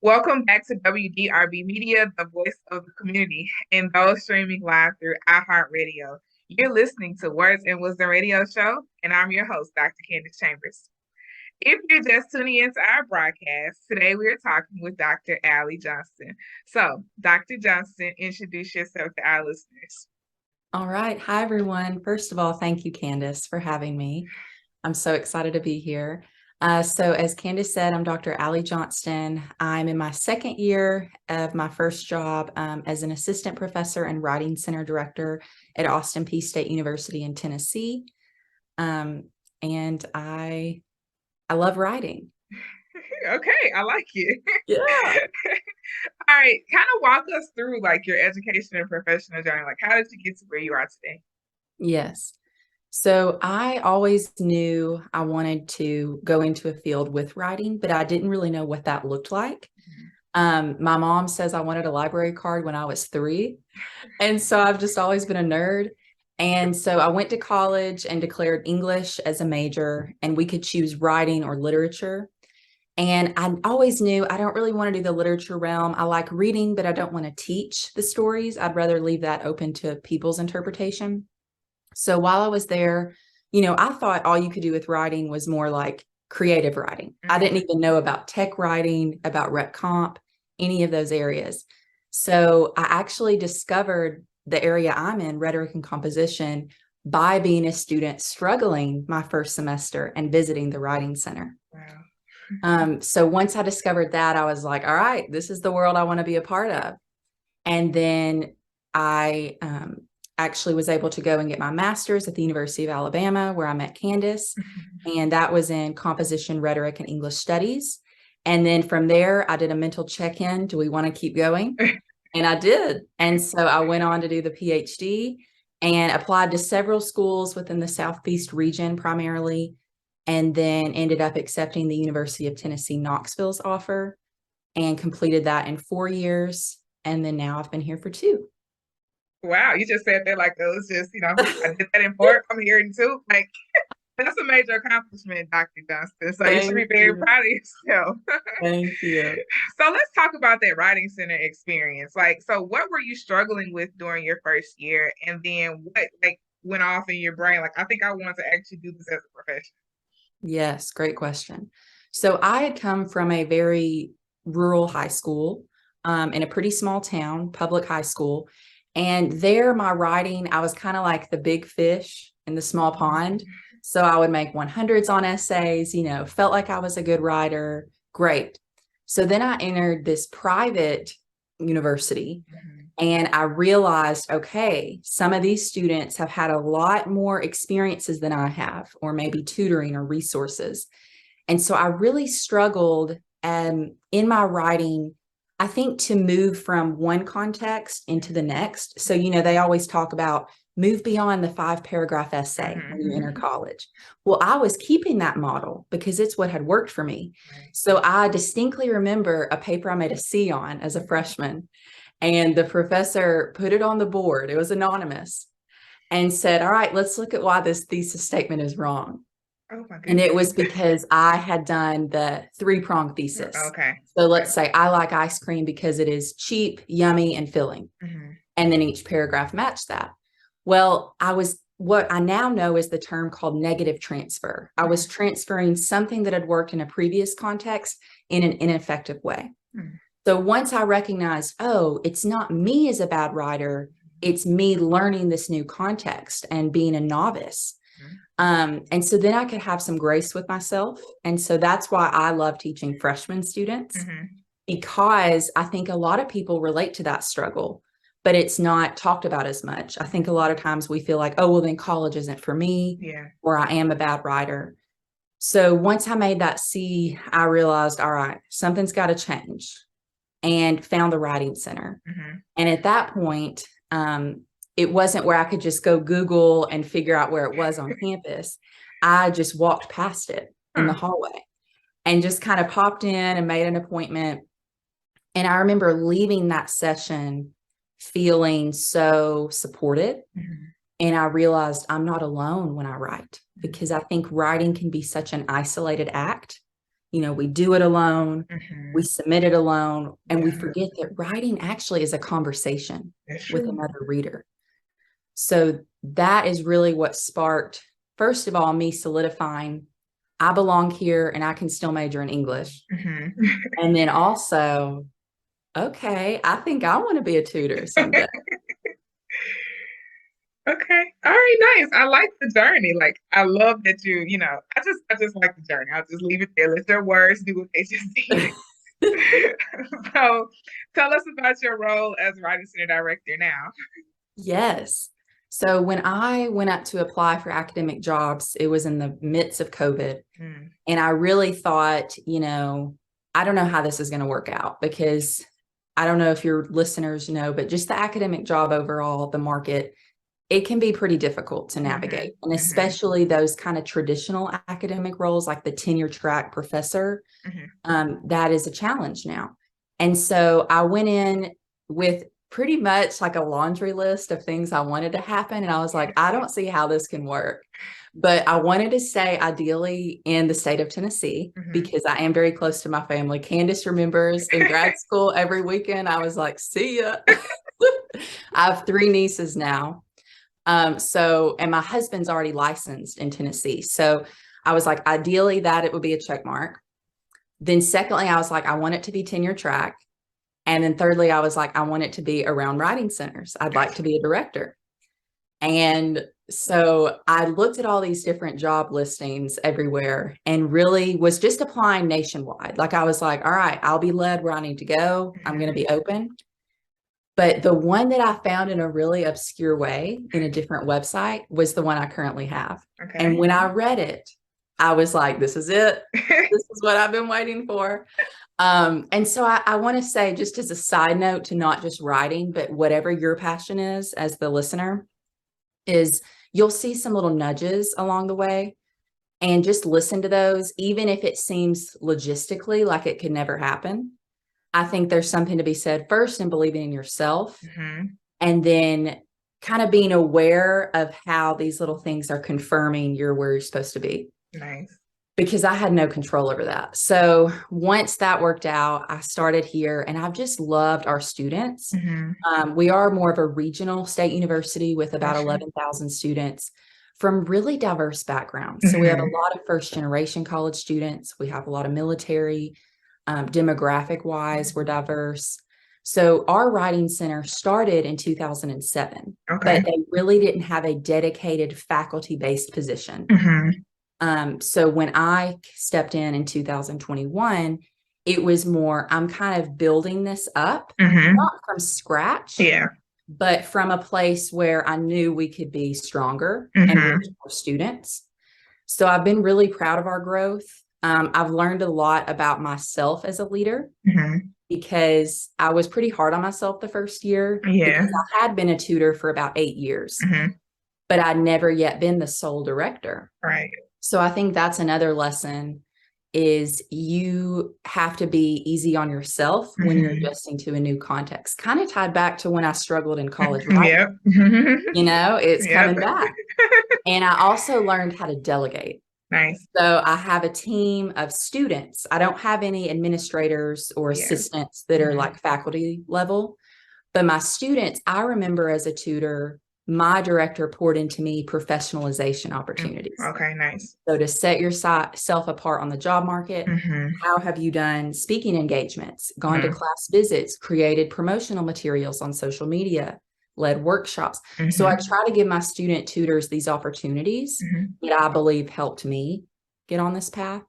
Welcome back to WDRB Media, the voice of the community, and those streaming live through iHeartRadio. You're listening to Words and Wisdom Radio Show, and I'm your host, Dr. Candace Chambers. If you're just tuning into our broadcast, today we are talking with Dr. Allie Johnston. So, Dr. Johnston, introduce yourself to our listeners. All right. Hi, everyone. First of all, thank you, Candace, for having me. I'm so excited to be here. So as Candace said, I'm Dr. Allie Johnston. I'm in my second year of my first job as an assistant professor and writing center director at Austin Peay State University in Tennessee. And I love writing. Okay, I like it. Yeah. All right, kind of walk us through like your education and professional journey. Like, how did you get to where you are today? Yes. So I always knew I wanted to go into a field with writing, but I didn't really know what that looked like. My mom says I wanted a library card when I was 3. And so I've just always been a nerd. And so I went to college and declared English as a major, and we could choose writing or literature. And I always knew I don't really want to do the literature realm. I like reading, but I don't want to teach the stories. I'd rather leave that open to people's interpretation. So while I was there, I thought all you could do with writing was more like creative writing. I didn't even know about tech writing, about rep comp, any of those areas. So I actually discovered the area I'm in, rhetoric and composition, by being a student struggling my first semester and visiting the writing center. Wow. So once I discovered that, I was like, all right, this is the world I want to be a part of. And then I actually was able to go and get my master's at the University of Alabama, where I met Candace, and that was in composition, rhetoric, and English studies. And then from there, I did a mental check-in. Do we want to keep going? And I did. And so I went on to do the PhD and applied to several schools within the Southeast region primarily, and then ended up accepting the University of Tennessee Knoxville's offer and completed that in 4 years. And then now I've been here for 2. Wow, you just said that like it was just, I did that in 4, I'm here in 2. Like, that's a major accomplishment, Dr. Johnston. So you should be very proud of yourself. Thank you. So let's talk about that writing center experience. Like, so what were you struggling with during your first year? And then what like went off in your brain? Like, I think I want to actually do this as a profession. Yes, great question. So I had come from a very rural high school in a pretty small town, public high school. And there, my writing, I was kind of like the big fish in the small pond. So I would make 100s on essays, felt like I was a good writer. Great. So then I entered this private university and I realized, okay, some of these students have had a lot more experiences than I have, or maybe tutoring or resources. And so I really struggled in my writing, I think, to move from one context into the next. So, they always talk about move beyond the 5-paragraph essay when you enter college. Well, I was keeping that model because it's what had worked for me. So I distinctly remember a paper I made a C on as a freshman, and the professor put it on the board. It was anonymous and said, all right, let's look at why this thesis statement is wrong. Oh my goodness. And it was because I had done the 3-prong thesis. Okay. So let's say I like ice cream because it is cheap, yummy, and filling. And then each paragraph matched that. Well, what I now know is the term called negative transfer. I was transferring something that had worked in a previous context in an ineffective way. So once I recognized, oh, it's not me as a bad writer, it's me learning this new context and being a novice. And so then I could have some grace with myself. And so that's why I love teaching freshman students, because I think a lot of people relate to that struggle, but it's not talked about as much. I think a lot of times we feel like, oh, well, then college isn't for me, or I am a bad writer. So once I made that C, I realized, all right, something's got to change, and found the writing center. And at that point, it wasn't where I could just go Google and figure out where it was on campus. I just walked past it in the hallway and just kind of popped in and made an appointment. And I remember leaving that session feeling so supported. And I realized I'm not alone when I write, because I think writing can be such an isolated act. we do it alone, we submit it alone, and we forget that writing actually is a conversation with another reader. So that is really what sparked, first of all, me solidifying I belong here and I can still major in English. And then also, okay, I think I want to be a tutor someday. Okay. All right, nice. I like the journey. Like, I love that I just like the journey. I'll just leave it there. Let your words do what they just did. So tell us about your role as Writing Center Director now. Yes. So when I went up to apply for academic jobs, it was in the midst of COVID. And I really thought, I don't know how this is going to work out, because I don't know if your listeners know, but just the academic job overall, the market, it can be pretty difficult to navigate. And especially those kind of traditional academic roles like the tenure track professor, that is a challenge now. And so I went in with pretty much like a laundry list of things I wanted to happen. And I was like, I don't see how this can work. But I wanted to stay ideally in the state of Tennessee because I am very close to my family. Candace remembers in grad school every weekend, I was like, see ya. I have 3 nieces now. And my husband's already licensed in Tennessee. So I was like, ideally that it would be a check mark. Then secondly, I was like, I want it to be tenure track. And then thirdly, I was like, I want it to be around writing centers. I'd like to be a director. And so I looked at all these different job listings everywhere and really was just applying nationwide. Like I was like, all right, I'll be led where I need to go. I'm going to be open. But the one that I found in a really obscure way in a different website was the one I currently have. Okay. And when I read it, I was like, this is it. This is what I've been waiting for. And so I want to say, just as a side note to not just writing, but whatever your passion is as the listener, is you'll see some little nudges along the way, and just listen to those, even if it seems logistically like it could never happen. I think there's something to be said first in believing in yourself, and then kind of being aware of how these little things are confirming you're where you're supposed to be. Nice. Because I had no control over that. So once that worked out, I started here, and I've just loved our students. We are more of a regional state university with about 11,000 students from really diverse backgrounds. So we have a lot of first generation college students. We have a lot of military, demographic wise, we're diverse. So our writing center started in 2007, but they really didn't have a dedicated faculty-based position. So when I stepped in 2021, it was more, I'm kind of building this up, not from scratch, but from a place where I knew we could be stronger and reach more students. So I've been really proud of our growth. I've learned a lot about myself as a leader because I was pretty hard on myself the first year because I had been a tutor for about 8 years, but I'd never yet been the sole director. Right. So I think that's another lesson, is you have to be easy on yourself when you're adjusting to a new context. Kind of tied back to when I struggled in college. Right? It's coming back. And I also learned how to delegate. Nice. So I have a team of students. I don't have any administrators or assistants that are like faculty level, but my students, I remember as a tutor, my director poured into me professionalization opportunities. Okay, nice. So to set yourself apart on the job market, how have you done speaking engagements, gone to class visits, created promotional materials on social media, led workshops? So I try to give my student tutors these opportunities that I believe helped me get on this path.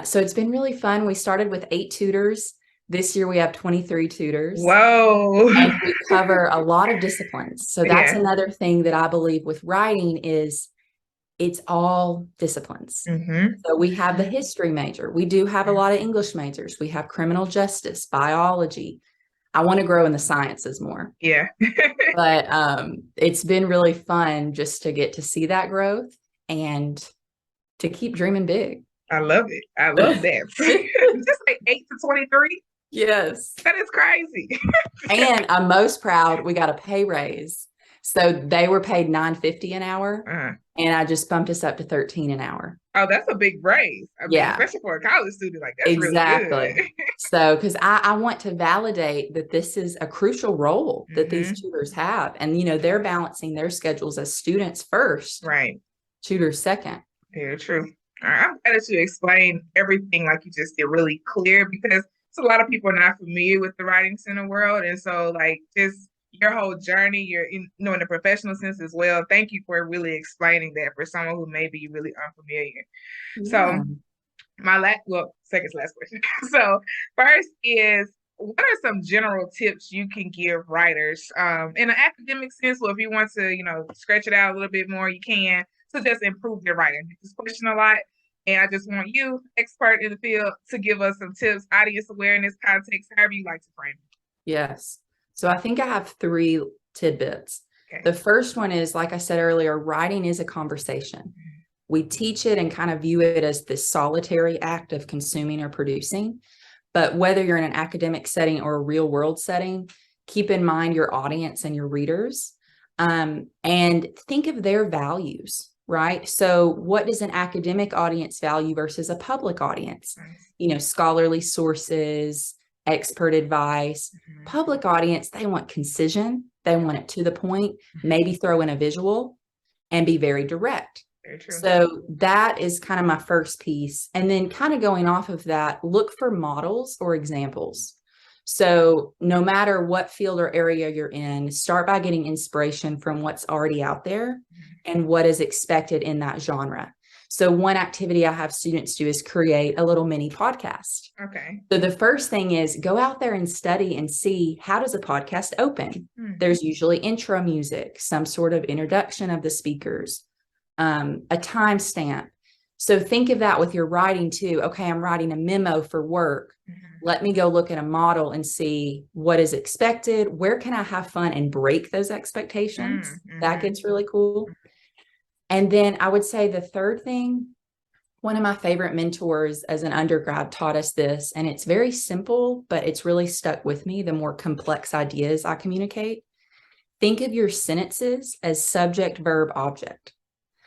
So it's been really fun. We started with 8 tutors. This year we have 23 tutors. Whoa. And we cover a lot of disciplines. So that's another thing that I believe with writing is it's all disciplines. So we have the history major. We do have a lot of English majors. We have criminal justice, biology. I want to grow in the sciences more. But it's been really fun just to get to see that growth and to keep dreaming big. I love it. I love that. Just like 8 to 23. Yes. That is crazy. And I'm most proud we got a pay raise. So they were paid $9.50 an hour. And I just bumped us up to 13 an hour. Oh, that's a big raise. I mean, Yeah, especially for a college student, like that's really exactly. good. So, because I want to validate that this is a crucial role that these Mm-hmm. tutors have. And, they're balancing their schedules as students first, Right. tutors second. Very true. All right. I'm glad that you explained everything like you just did really clear because it's a lot of people are not familiar with the writing center world. And so like just your whole journey, you're in the professional sense as well. Thank you for really explaining that for someone who may be really unfamiliar. So Yeah. second to last question. So first is what are some general tips you can give writers in an academic sense? Well, if you want to, scratch it out a little bit more, you can to just improve your writing. I get this question a lot, and I just want you, expert in the field, to give us some tips, audience awareness, context, however you like to frame it. Yes. So I think I have 3 tidbits. Okay. The first one is, like I said earlier, writing is a conversation. We teach it and kind of view it as this solitary act of consuming or producing. But whether you're in an academic setting or a real world setting, keep in mind your audience and your readers, and think of their values, right? So what does an academic audience value versus a public audience? Scholarly sources, expert advice. Public audience, they want concision. They want it to the point, maybe throw in a visual and be very direct. So that is kind of my first piece. And then kind of going off of that, look for models or examples. So no matter what field or area you're in, start by getting inspiration from what's already out there and what is expected in that genre. So one activity I have students do is create a little mini podcast. Okay. So the first thing is go out there and study and see, how does a podcast open? There's usually intro music, some sort of introduction of the speakers, a timestamp. So think of that with your writing too. Okay, I'm writing a memo for work. Let me go look at a model and see what is expected. Where can I have fun and break those expectations? That gets really cool. And then I would say the third thing, one of my favorite mentors as an undergrad taught us this, and it's very simple, but it's really stuck with me the more complex ideas I communicate. Think of your sentences as subject, verb, object.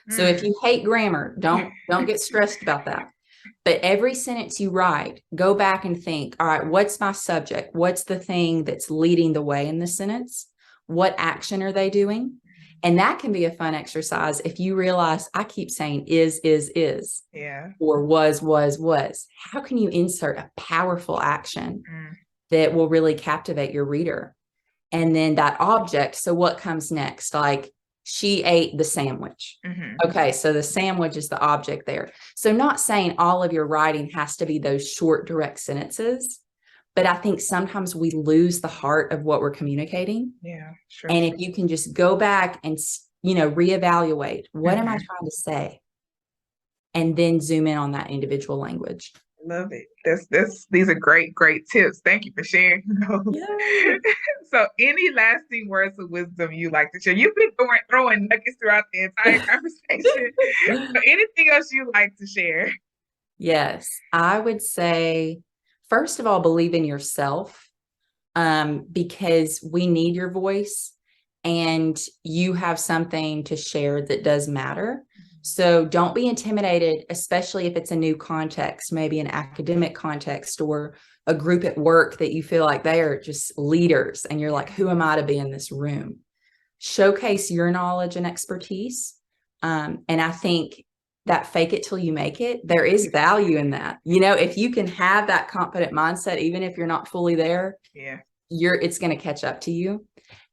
So if you hate grammar, don't get stressed about that. But every sentence you write, go back and think, all right, what's my subject? What's the thing that's leading the way in the sentence? What action are they doing? And that can be a fun exercise if you realize I keep saying is. Yeah. Or was. How can you insert a powerful action that will really captivate your reader? And then that object. So what comes next? Like, she ate the sandwich. Okay, so the sandwich is the object there. So not saying all of your writing has to be those short, direct sentences, but I think sometimes we lose the heart of what we're communicating. Yeah, sure. And if you can just go back and, reevaluate, what am I trying to say? And then zoom in on that individual language. Love it. These are great tips. Thank you for sharing. Yeah. So any lasting words of wisdom you like to share? You've been throwing nuggets throughout the entire conversation. So anything else you like to share? Yes, I would say, first of all, believe in yourself, because we need your voice and you have something to share that does matter. So don't be intimidated, especially if it's a new context, maybe an academic context or a group at work that you feel like they are just leaders and you're like, who am I to be in this room? Showcase your knowledge and expertise. And I think that fake it till you make it, there is value in that. If you can have that confident mindset, even if you're not fully there, it's going to catch up to you.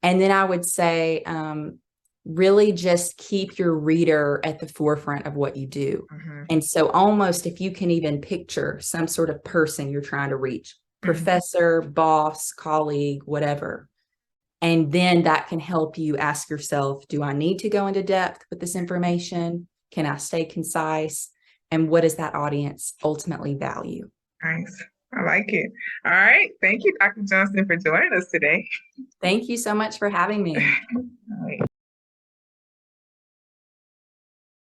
And then I would say, really just keep your reader at the forefront of what you do. And so almost if you can even picture some sort of person you're trying to reach, professor, boss, colleague, whatever. And then that can help you ask yourself, do I need to go into depth with this information? Can I stay concise? And what does that audience ultimately value? Nice. I like it. All right. Thank you, Dr. Johnston, for joining us today. Thank you so much for having me. All right.